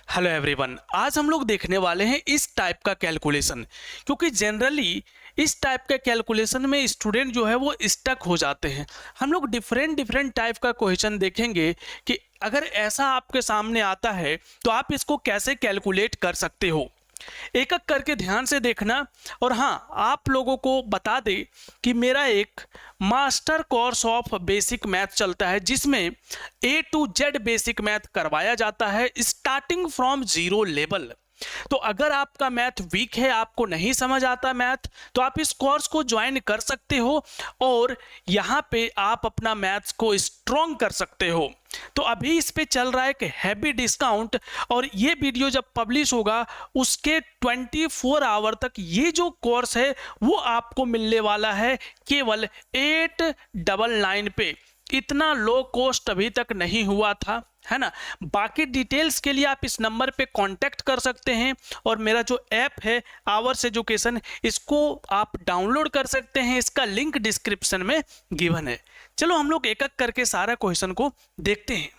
Hello everyone, आज हम लोग देखने वाले हैं इस टाइप का कैलकुलेशन। क्योंकि जनरली इस टाइप के कैलकुलेशन में स्टूडेंट जो है वो स्टक हो जाते हैं। हम लोग डिफरेंट टाइप का क्वेश्चन देखेंगे कि अगर ऐसा आपके सामने आता है तो आप इसको कैसे कैलकुलेट कर सकते हो। एक एक करके ध्यान से देखना। और हाँ, आप लोगों को बता दे कि मेरा एक master course of basic math चलता है जिसमें A to Z basic math करवाया जाता है स्टार्टिंग फ्रॉम जीरो लेवल। तो अगर आपका मैथ वीक है, आपको नहीं समझ आता मैथ, तो आप इस कोर्स को ज्वाइन कर सकते हो और यहाँ पे आप अपना मैथ्स को स्ट्रॉन्ग कर सकते हो। तो अभी इस पे चल रहा है एक हैवी डिस्काउंट और ये वीडियो जब पब्लिश होगा उसके 24 आवर तक ये जो कोर्स है वो आपको मिलने वाला है केवल 899 पे। इतना लो कॉस्ट अभी तक नहीं हुआ था, है ना। बाकी डिटेल्स के लिए आप इस नंबर पे कांटेक्ट कर सकते हैं और मेरा जो ऐप है आवर्स एजुकेशन, इसको आप डाउनलोड कर सकते हैं। इसका लिंक डिस्क्रिप्शन में गिवन है। चलो हम लोग एक एक करके सारा क्वेश्चन को देखते हैं।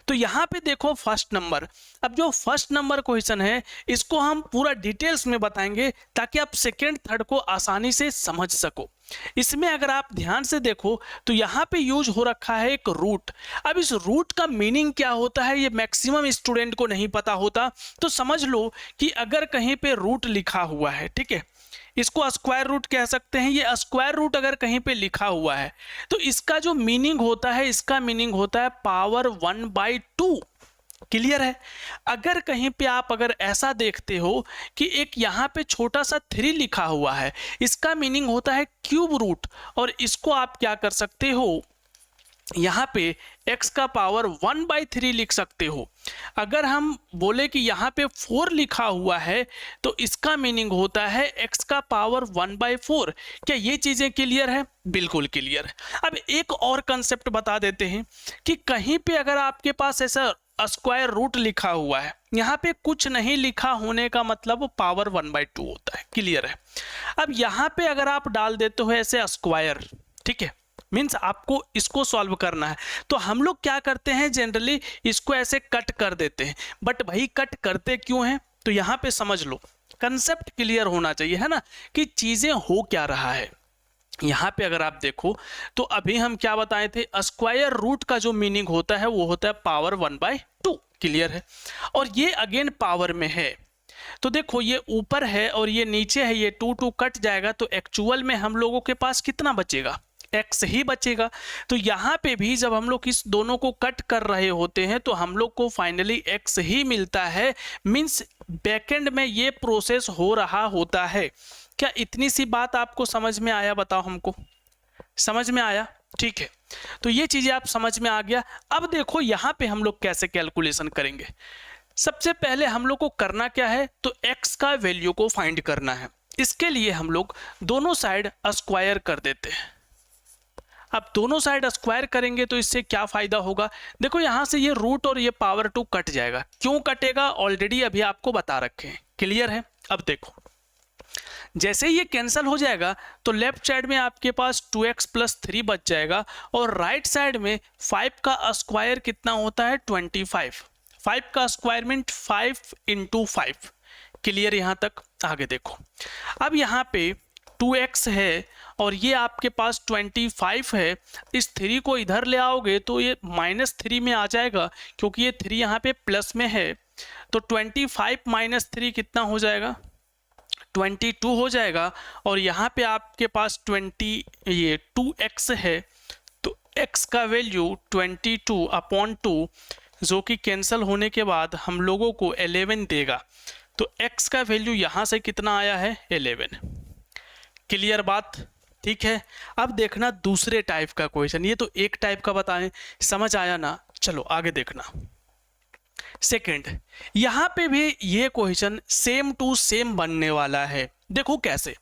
तो यहाँ पे देखो फर्स्ट नंबर। अब जो फर्स्ट नंबर क्वेश्चन है इसको हम पूरा डिटेल्स में बताएंगे ताकि आप सेकेंड थर्ड को आसानी से समझ सको। इसमें अगर आप ध्यान से देखो तो यहाँ पे यूज हो रखा है एक रूट। अब इस रूट का मीनिंग क्या होता है ये मैक्सिमम स्टूडेंट को नहीं पता होता। तो समझ लो कि अगर कहीं पे रूट लिखा हुआ है, ठीक है, इसको स्क्वायर रूट कह सकते हैं। ये स्क्वायर रूट अगर कहीं पे लिखा हुआ है तो इसका जो मीनिंग होता है, इसका मीनिंग होता है पावर 1/2। क्लियर है। अगर कहीं पे आप अगर ऐसा देखते हो कि एक यहाँ पे छोटा सा 3 लिखा हुआ है, इसका मीनिंग होता है क्यूब रूट। और इसको आप क्या कर सकते हो, यहाँ पे x का पावर 1/3 लिख सकते हो। अगर हम बोले कि यहाँ पे 4 लिखा हुआ है तो इसका मीनिंग होता है x का पावर 1/4। क्या ये चीजें क्लियर है? बिल्कुल क्लियर है। अब एक और कंसेप्ट बता देते हैं कि कहीं पे अगर आपके पास ऐसा स्क्वायर रूट लिखा हुआ है, यहाँ पे कुछ नहीं लिखा होने का मतलब पावर 1/2 होता है। क्लियर है। अब यहाँ पे अगर आप डाल देते हो ऐसे स्क्वायर, ठीक है, मीन्स आपको इसको सॉल्व करना है, तो हम लोग क्या करते हैं जनरली इसको ऐसे कट कर देते हैं। बट भाई कट करते क्यों हैं? तो यहाँ पे समझ लो, कंसेप्ट क्लियर होना चाहिए, है ना, कि चीजें हो क्या रहा है। यहाँ पे अगर आप देखो तो अभी हम क्या बताए थे, स्क्वायर रूट का जो मीनिंग होता है वो होता है पावर 1/2। क्लियर है। और ये अगेन पावर में है तो देखो ये ऊपर है और ये नीचे है, ये 2 कट जाएगा तो एक्चुअल में हम लोगों के पास कितना बचेगा, x ही बचेगा। तो यहाँ पे भी जब हम लोग इस दोनों को कट कर रहे होते हैं तो हम लोग को फाइनली x ही मिलता है। मीन्स बैकएंड में ये प्रोसेस हो रहा होता है। क्या इतनी सी बात आपको समझ में आया? बताओ हमको, समझ में आया? ठीक है, तो ये चीजें आप समझ में आ गया। अब देखो यहाँ पे हम लोग कैसे कैलकुलेशन करेंगे। सबसे पहले हम लोग को करना क्या है, तो x का वैल्यू को फाइंड करना है। इसके लिए हम लोग दोनों साइड स्क्वायर कर देते हैं। अब दोनों साइड स्क्वायर करेंगे तो इससे क्या फायदा होगा, देखो यहां से ये रूट और ये पावर 2 कट जाएगा। क्यों कटेगा ऑलरेडी अभी आपको बता रखे हैं। क्लियर है। अब देखो जैसे ये कैंसिल हो जाएगा तो लेफ्ट साइड में आपके पास 2x + 3 बच जाएगा और राइट साइड में 5 का स्क्वायर कितना होता है, 25। 5 का स्क्वायर मीन 5 × 5। क्लियर यहाँ तक? आगे देखो, अब यहाँ पे 2x है और ये आपके पास 25 है। इस 3 को इधर ले आओगे तो ये -3 में आ जाएगा क्योंकि ये 3 यहाँ पे प्लस में है। तो 25 - 3 कितना हो जाएगा, 22 हो जाएगा। और यहाँ पे आपके पास 2x है तो x का वैल्यू 22/2 जो कि कैंसिल होने के बाद हम लोगों को 11 देगा। तो x का वैल्यू यहाँ से कितना आया है, 11। क्लियर बात? ठीक है। अब देखना दूसरे टाइप का क्वेश्चन। ये तो एक टाइप का बताएं, समझ आया ना। चलो आगे देखना। सेकंड, यहाँ पे भी ये क्वेश्चन सेम टू सेम बनने वाला है। देखो कैसे,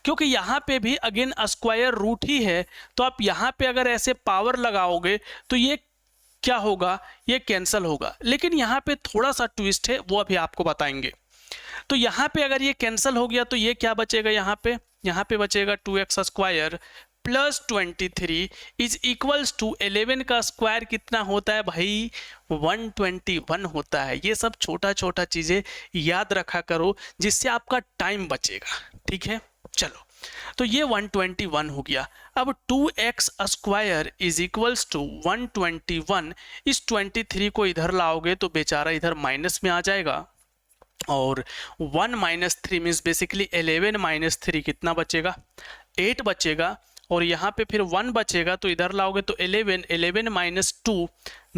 क्योंकि यहाँ पे भी अगेन स्क्वायर रूट ही है तो आप यहाँ पे अगर ऐसे पावर लगाओगे तो ये क्या होगा, ये कैंसिल होगा। लेकिन यहाँ पे थोड़ा सा ट्विस्ट है, वो अभी आपको बताएंगे। तो यहाँ पे अगर ये कैंसिल हो गया तो ये क्या बचेगा, यहाँ पे बचेगा 2x² plus 23 is equals to 11 का स्क्वायर कितना होता है भाई 121 होता है। ये सब छोटा छोटा चीजें याद रखा करो जिससे आपका टाइम बचेगा। ठीक है, चलो तो ये 121 हो गया। अब 2x square is equals to 121, इस 23 को इधर लाओगे तो बेचारा इधर माइनस में आ जाएगा, और 1 माइनस 3 मीन्स बेसिकली 11 माइनस 3 कितना बचेगा 8 बचेगा, और यहाँ पे फिर 1 बचेगा तो इधर लाओगे तो 11 माइनस 2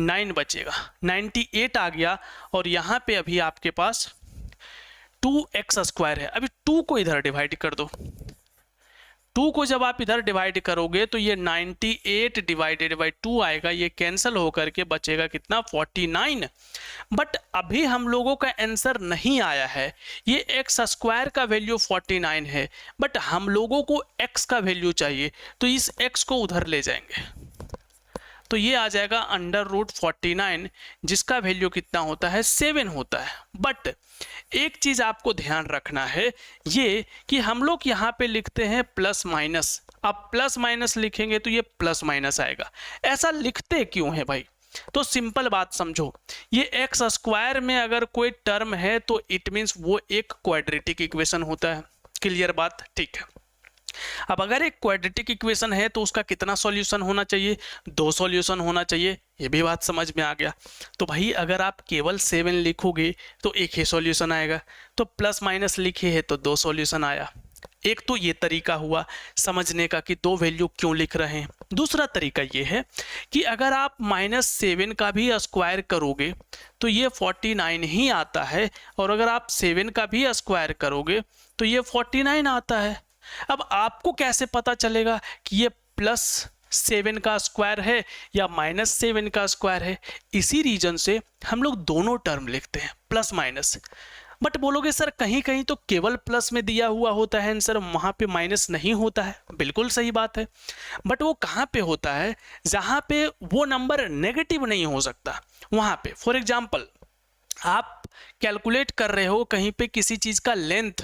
9 बचेगा, 98 आ गया। और यहाँ पे अभी आपके पास 2x स्क्वायर है। अभी 2 को इधर डिवाइड कर दो, 2 को जब आप इधर डिवाइड करोगे तो ये 98 डिवाइडेड बाई 2 आएगा, ये कैंसिल होकर के बचेगा कितना 49। बट अभी हम लोगों का आंसर नहीं आया है, ये एक्स स्क्वायर का वैल्यू 49 है, बट हम लोगों को x का वैल्यू चाहिए, तो इस x को उधर ले जाएंगे तो ये आ जाएगा अंडर रूट 49, जिसका वैल्यू कितना होता है 7 होता है। बट एक चीज आपको ध्यान रखना है ये कि हम लोग यहाँ पे लिखते हैं प्लस माइनस, अब प्लस माइनस लिखेंगे तो ये प्लस माइनस आएगा। ऐसा लिखते क्यों है भाई, तो सिंपल बात समझो, ये एक्स स्क्वायर में अगर कोई टर्म है तो इट मीन्स वो एक क्वाड्रेटिक इक्वेशन होता है। क्लियर बात, ठीक है। अब अगर एक क्वाड्रेटिक इक्वेशन है तो उसका कितना सॉल्यूशन होना चाहिए 2 सॉल्यूशन होना चाहिए, ये भी बात समझ में आ गया। तो भाई अगर आप केवल 7 लिखोगे तो एक ही सॉल्यूशन आएगा, तो प्लस माइनस लिखे है तो 2 सॉल्यूशन आया। एक तो ये तरीका हुआ समझने का कि 2 वैल्यू क्यों लिख रहे हैं। दूसरा तरीका ये है कि अगर आप -7 का भी स्क्वायर करोगे तो ये 49 ही आता है, और अगर आप 7 का भी स्क्वायर करोगे तो ये 49 आता है। अब आपको कैसे पता चलेगा कि ये +7 का स्क्वायर है या -7 का स्क्वायर है, इसी रीजन से हम लोग दोनों टर्म लिखते हैं प्लस माइनस। बट बोलोगे सर कहीं कहीं तो केवल प्लस में दिया हुआ होता है आंसर, वहां पे माइनस नहीं होता है। बिल्कुल सही बात है, बट वो कहाँ पे होता है जहां पे वो नंबर नेगेटिव नहीं हो सकता वहां पे। फॉर एग्जाम्पल आप कैलकुलेट कर रहे हो कहीं पे किसी चीज का लेंथ,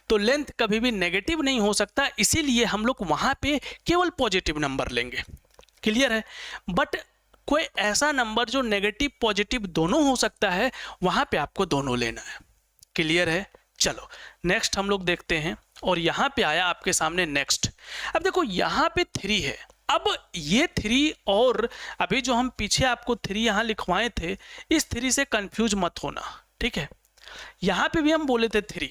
तो लेंथ कभी भी नेगेटिव नहीं हो सकता, इसीलिए हम लोग वहां पे केवल पॉजिटिव नंबर लेंगे। क्लियर है। बट कोई ऐसा नंबर जो नेगेटिव पॉजिटिव दोनों हो सकता है, वहां पे आपको दोनों लेना है। क्लियर है। चलो नेक्स्ट हम लोग देखते हैं, और यहां पे आया आपके सामने नेक्स्ट। अब देखो यहां पे 3 है, अब ये 3 और अभी जो हम पीछे आपको 3 यहां लिखवाए थे, इस 3 से कंफ्यूज मत होना, ठीक है। यहां पे भी हम बोले थे 3,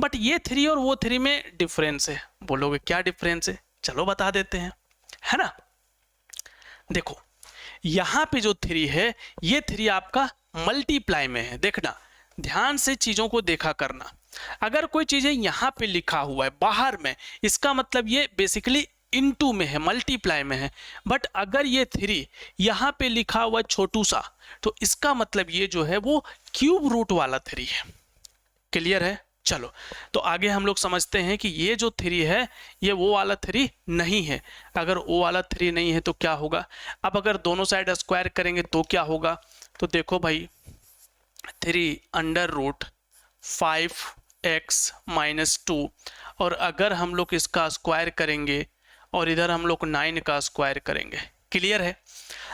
बट ये 3 और वो 3 में डिफरेंस है। बोलोगे क्या डिफरेंस है, चलो बता देते हैं, है ना। देखो यहां पे जो 3 है, ये 3 आपका मल्टीप्लाई में है। देखना ध्यान से चीजों को देखा करना, अगर कोई चीजें यहाँ पे लिखा हुआ है बाहर में, इसका मतलब ये बेसिकली इनटू में है, मल्टीप्लाई में है। बट अगर ये 3 यहाँ पे लिखा हुआ छोटू सा, तो इसका मतलब ये जो है वो क्यूब रूट वाला 3 है। क्लियर है। चलो तो आगे हम लोग समझते हैं कि ये जो 3 है ये वो वाला 3 नहीं है। अगर वो वाला 3 नहीं है तो क्या होगा, अब अगर दोनों साइड स्क्वायर करेंगे तो क्या होगा, तो देखो भाई 3 अंडर रूट 5x माइनस 2, और अगर हम लोग इसका स्क्वायर करेंगे और इधर हम लोग 9 का स्क्वायर करेंगे। क्लियर है।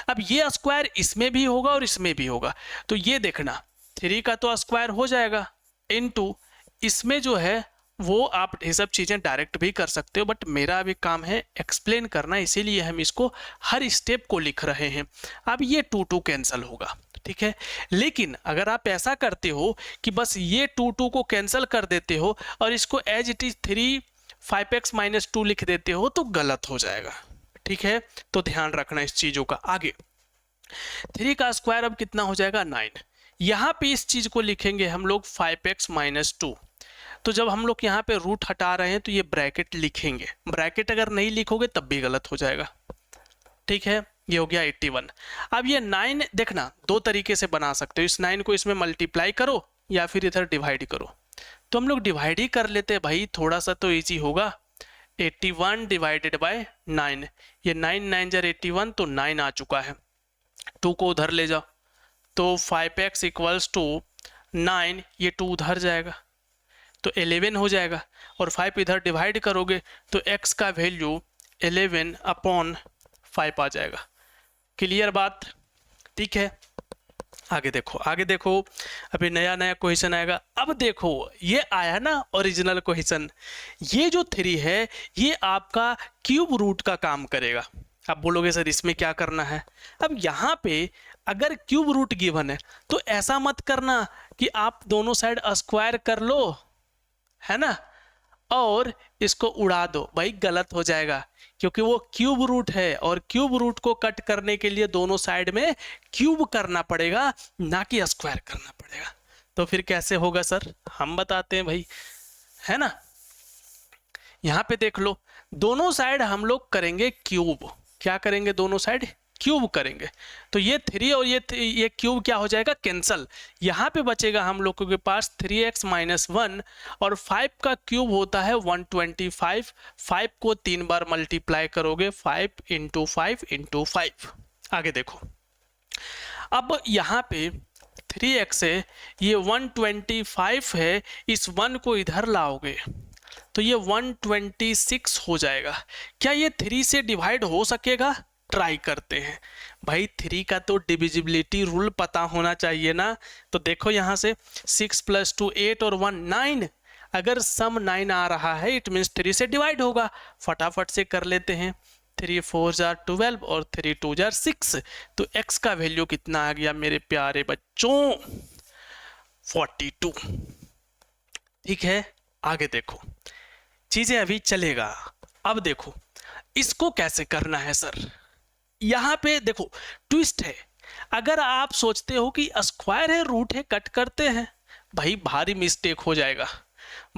अब ये स्क्वायर इसमें भी होगा और इसमें भी होगा, तो ये देखना 3 का तो स्क्वायर हो जाएगा, इनटू इसमें जो है वो आप ये सब चीज़ें डायरेक्ट भी कर सकते हो, बट मेरा अभी काम है एक्सप्लेन करना, इसीलिए हम इसको हर स्टेप को लिख रहे हैं। अब ये 2 कैंसिल होगा, ठीक है। लेकिन अगर आप ऐसा करते हो कि बस ये 2 को कैंसिल कर देते हो और इसको as it is 3 5x minus 2 लिख देते हो तो गलत हो जाएगा, ठीक है। तो ध्यान रखना इस चीजों का। आगे 3 का स्क्वायर अब कितना हो जाएगा 9, यहाँ पे इस चीज को लिखेंगे हम लोग 5x माइनस 2। तो जब हम लोग यहाँ पे रूट हटा रहे हैं तो ये ब्रैकेट लिखेंगे, ब्रैकेट अगर नहीं लिखोगे तब भी गलत हो जाएगा, ठीक है। ये हो गया 81। अब ये 9 देखना 2 तरीके से बना सकते हो, इस 9 को इसमें मल्टीप्लाई करो या फिर इधर डिवाइड करो। तो हम लोग डिवाइड ही कर लेते हैं भाई, थोड़ा सा तो इजी होगा। 81 डिवाइडेड बाय 9, ये 9 9 जर 81 तो 9 आ चुका है। 2 को उधर ले जाओ तो 5x इक्वल्स टू 9, ये 2 उधर जाएगा तो 11 हो जाएगा, और 5 इधर डिवाइड करोगे तो x का वैल्यू 11/5 आ जाएगा। क्लियर बात? ठीक है, आगे देखो, आगे देखो, अभी नया नया क्वेश्चन आएगा। अब देखो ये आया ना ओरिजिनल क्वेश्चन, ये जो 3 है ये आपका क्यूब रूट का काम करेगा। आप बोलोगे सर इसमें क्या करना है? अब यहाँ पे अगर क्यूब रूट गिवन है तो ऐसा मत करना कि आप दोनों साइड स्क्वायर कर लो, है ना, और इसको उड़ा दो, भाई गलत हो जाएगा, क्योंकि वो क्यूब रूट है और क्यूब रूट को कट करने के लिए दोनों साइड में क्यूब करना पड़ेगा, ना कि स्क्वायर करना पड़ेगा। तो फिर कैसे होगा सर? हम बताते हैं भाई, है ना। यहाँ पे देख लो, दोनों साइड हम लोग करेंगे क्यूब। क्या करेंगे? दोनों साइड क्यूब करेंगे। तो ये 3 और ये क्यूब क्या हो जाएगा? कैंसल। यहाँ पे बचेगा हम लोगों के पास 3x - 1 और 5 का क्यूब होता है 125। 5 को 3 बार मल्टीप्लाई करोगे, 5 × 5 × 5। आगे देखो, अब यहाँ पे 3x है, ये 125 है, इस 1 को इधर लाओगे तो ये 126 हो जाएगा। क्या ये 3 से डिवाइड हो सकेगा? ट्राई करते हैं भाई। 3 का तो डिविजिबिलिटी रूल पता होना चाहिए ना। तो देखो यहाँ से 6 + 2 8 और 1 9। अगर सम 9 आ रहा है इट मीन्स 3 से डिवाइड होगा। फटाफट से कर लेते हैं। 3 4 = 12 और 3 2 = 6। तो x का वैल्यू कितना आ गया मेरे प्यारे बच्चों? 42। ठीक है, आगे देखो, चीजें अभी चलेगा। अब देखो इसको कैसे करना है सर। यहाँ पे देखो ट्विस्ट है। अगर आप सोचते हो कि स्क्वायर है रूट है कट करते हैं, भाई भारी मिस्टेक हो जाएगा,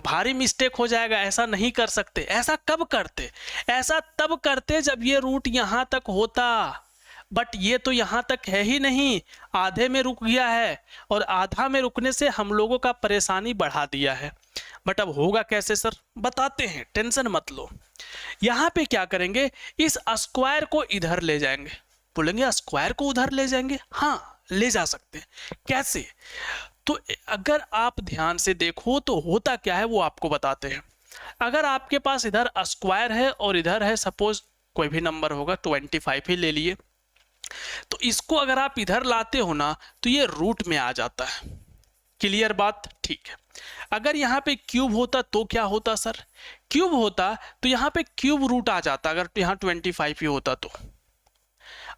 भारी मिस्टेक हो जाएगा। ऐसा नहीं कर सकते। ऐसा कब करते? ऐसा तब करते जब ये रूट यहाँ तक होता, बट ये तो यहाँ तक है ही नहीं, आधे में रुक गया है और आधा में रुकने से हम लोगों का परेशानी बढ़ा दिया है। बट अब होगा कैसे सर? बताते हैं, टेंशन मत लो। यहाँ पे क्या करेंगे? इस स्क्वायर को इधर ले जाएंगे। बोलेंगे स्क्वायर को उधर ले जाएंगे? हाँ, ले जा सकते हैं। कैसे? तो अगर आप ध्यान से देखो तो होता क्या है वो आपको बताते हैं। अगर आपके पास इधर स्क्वायर है और इधर है सपोज कोई भी नंबर होगा, 25 ही ले लिए, तो इसको अगर आप इधर लाते हो ना तो ये रूट में आ जाता है। क्लियर बात? ठीक है। अगर यहाँ पे क्यूब होता तो क्या होता सर? क्यूब होता तो यहाँ पे क्यूब रूट आ जाता, अगर यहाँ 25 ही होता तो।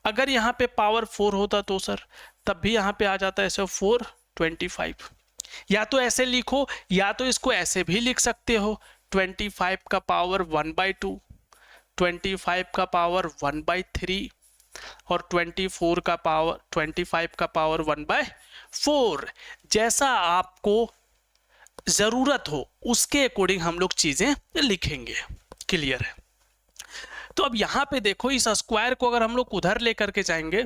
अगर यहाँ पे पावर 4 होता तो सर तब भी यहाँ पे आ जाता ऐसे 4 25। या तो ऐसे लिखो या तो इसको ऐसे भी लिख सकते हो, 25 का पावर 1/2, 25 का पावर 1/3 और 25 का पावर 1/4। जैसा आपको जरूरत हो उसके अकॉर्डिंग हम लोग चीजें लिखेंगे। क्लियर है? तो अब यहां पे देखो, इस स्क्वायर को अगर हम लोग उधर लेकर के जाएंगे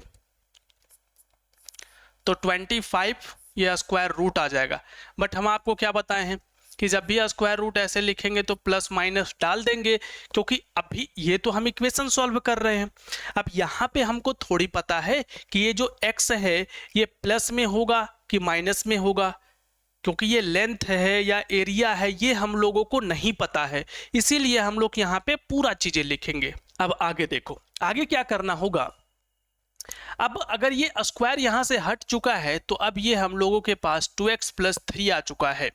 तो 25 ये स्क्वायर रूट आ जाएगा। बट हम आपको क्या बताए हैं कि जब भी स्क्वायर रूट ऐसे लिखेंगे तो प्लस माइनस डाल देंगे, क्योंकि अभी ये तो हम इक्वेशन सॉल्व कर रहे हैं। अब यहाँ पे हमको थोड़ी पता है कि ये जो x है ये प्लस में होगा कि माइनस में होगा, क्योंकि ये लेंथ है या एरिया है ये हम लोगों को नहीं पता है, इसीलिए हम लोग यहाँ पे पूरा चीजें लिखेंगे। अब आगे देखो, आगे क्या करना होगा। अब अगर ये स्क्वायर यहाँ से हट चुका है तो अब ये हम लोगों के पास 2x + 3 आ चुका है।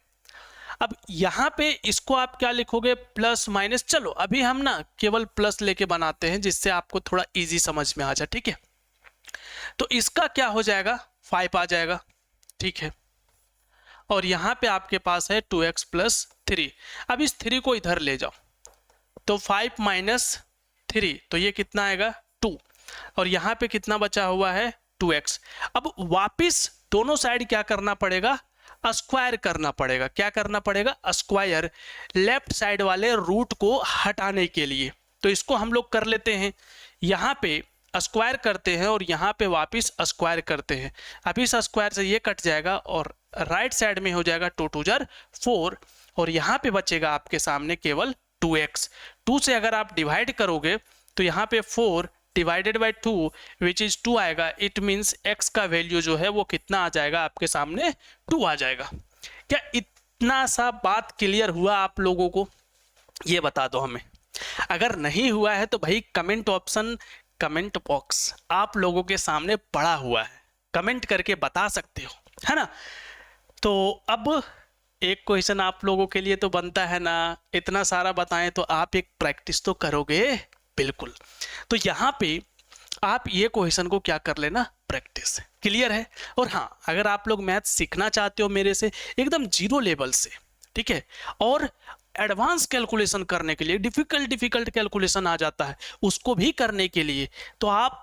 अब यहाँ पे इसको आप क्या लिखोगे? Plus minus. चलो अभी हम ना केवल प्लस लेके बनाते हैं जिससे आपको थोड़ा इजी समझ में आ जाए। ठीक है, तो इसका क्या हो जाएगा? 5 आ जाएगा। ठीक है, और यहाँ पे आपके पास है 2x + 3। अब इस 3 को इधर ले जाओ तो 5 - 3 तो ये कितना आएगा? 2। और यहाँ पे कितना बचा हुआ है? 2x। अब वापिस दोनों साइड क्या करना पड़ेगा? स्क्वायर करना पड़ेगा। क्या करना पड़ेगा? स्क्वायर, लेफ्ट साइड वाले रूट को हटाने के लिए। तो इसको हम लोग कर लेते हैं, यहाँ पे स्क्वायर करते हैं और यहाँ पे वापिस स्क्वायर करते हैं। अब इस स्क्वायर से ये कट जाएगा और राइट साइड में हो जाएगा 2 2 = 4 और यहाँ पे बचेगा आपके सामने केवल 2x। 2 से अगर आप डिवाइड करोगे तो यहाँ पे 4 / 2 विच इज 2 आएगा। इट मीन्स x का वैल्यू जो है वो कितना आ जाएगा आपके सामने? 2 आ जाएगा। क्या इतना सा बात क्लियर हुआ आप लोगों को? ये बता दो हमें। अगर नहीं हुआ है तो भाई कमेंट ऑप्शन, कमेंट बॉक्स आप लोगों के सामने पड़ा हुआ है, कमेंट करके बता सकते हो, है ना। तो अब एक क्वेश्चन आप लोगों के लिए तो बनता है ना, इतना सारा बताएं तो आप एक प्रैक्टिस तो करोगे बिल्कुल। तो यहाँ पे आप ये क्वेश्चन को क्या कर लेना, प्रैक्टिस, क्लियर है। और हाँ, अगर आप लोग मैथ सीखना चाहते हो मेरे से एकदम जीरो लेवल से, ठीक है, और एडवांस कैलकुलेशन करने के लिए, डिफिकल्ट कैलकुलेशन आ जाता है उसको भी करने के लिए, तो आप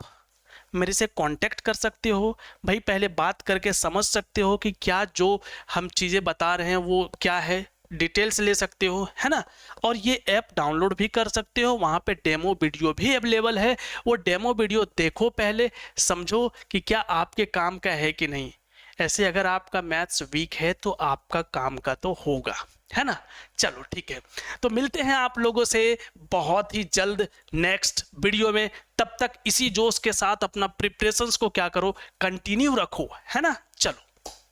मेरे से कांटेक्ट कर सकते हो भाई। पहले बात करके समझ सकते हो कि क्या जो हम चीज़ें बता रहे हैं वो क्या है, डिटेल्स ले सकते हो, है ना। और ये ऐप डाउनलोड भी कर सकते हो, वहाँ पे डेमो वीडियो भी अवेलेबल है। वो डेमो वीडियो देखो, पहले समझो कि क्या आपके काम का है कि नहीं। ऐसे अगर आपका मैथ्स वीक है तो आपका काम का तो होगा, है ना। चलो ठीक है, तो मिलते हैं आप लोगों से बहुत ही जल्द नेक्स्ट वीडियो में। तब तक इसी जोश के साथ अपना प्रिपरेशंस को क्या करो, कंटिन्यू रखो, है ना।